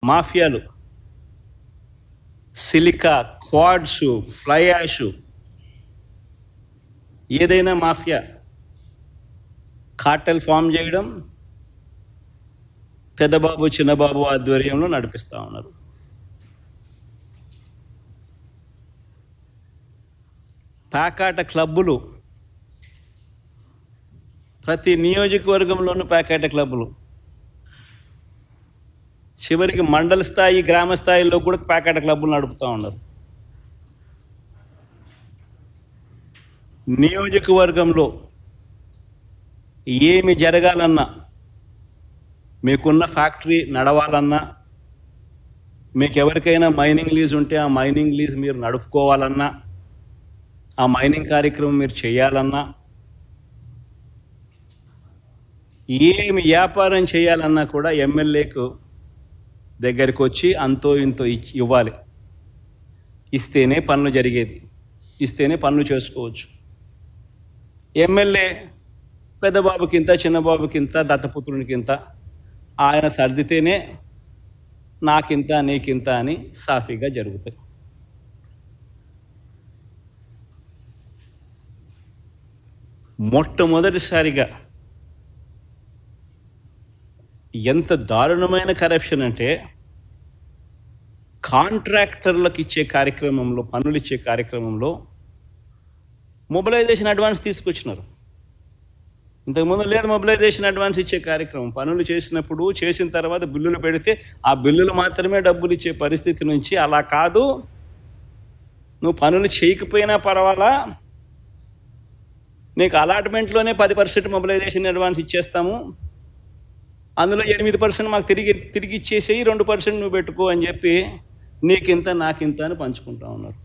మాఫియాలు, silica, quads, fly ash, ఏదైనా mafia Cartel form చేయడం పెద్దబాబు చిన్నబాబు ఆధ్వర్యంలో నడిపిస్తూ ఉన్నారు. ప్యాకాట క్లబ్బులు, ప్రతి నియోజకవర్గంలోనూ ప్యాకాట క్లబ్బులు, చివరికి మండల స్థాయి గ్రామ స్థాయిలో కూడా ప్యాకాట క్లబ్బులు నడుపుతూ ఉన్నారు. నియోజకవర్గంలో ఏమి జరగాలన్నా, మీకున్న ఫ్యాక్టరీ నడవాలన్నా, మీకు ఎవరికైనా మైనింగ్ లీజ్ ఉంటే ఆ మైనింగ్ లీజ్ మీరు నడుపుకోవాలన్నా, ఆ మైనింగ్ కార్యక్రమం మీరు చేయాలన్నా, ఏమి వ్యాపారం చేయాలన్నా కూడా ఎమ్మెల్యేకు దగ్గరికి వచ్చి అంతో ఇంతో ఇవ్వాలి. ఇస్తేనే పనులు జరిగేది, ఇస్తేనే పనులు చేసుకోవచ్చు. ఎమ్మెల్యే పెద్దబాబుకింత, చిన్నబాబుకింత, దత్తపుత్రునికింత, ఆయన సర్దితేనే నాకింత నీకింత అని సాఫీగా జరుగుతాయి. మొట్టమొదటిసారిగా ఎంత దారుణమైన కరప్షన్ అంటే, కాంట్రాక్టర్లకు ఇచ్చే కార్యక్రమంలో, పనులు ఇచ్చే కార్యక్రమంలో మొబిలైజేషన్ అడ్వాన్స్ తీసుకొచ్చినారు. ఇంతకుముందు లేదు మొబిలైజేషన్ అడ్వాన్స్ ఇచ్చే కార్యక్రమం. పనులు చేసినప్పుడు, చేసిన తర్వాత బిల్లులు పెడితే ఆ బిల్లులు మాత్రమే డబ్బులు ఇచ్చే పరిస్థితి నుంచి, అలా కాదు, నువ్వు పనులు చేయకపోయినా పర్వాలా, నీకు అలాట్మెంట్లోనే 10% మొబిలైజేషన్ అడ్వాన్స్ ఇచ్చేస్తాము, అందులో 8% మాకు తిరిగి ఇచ్చేసేయి, 2% నువ్వు పెట్టుకో అని చెప్పి నీకింత నాకింత అని పంచుకుంటా ఉన్నారు.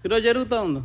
ఈరోజు జరుగుతూ ఉంది.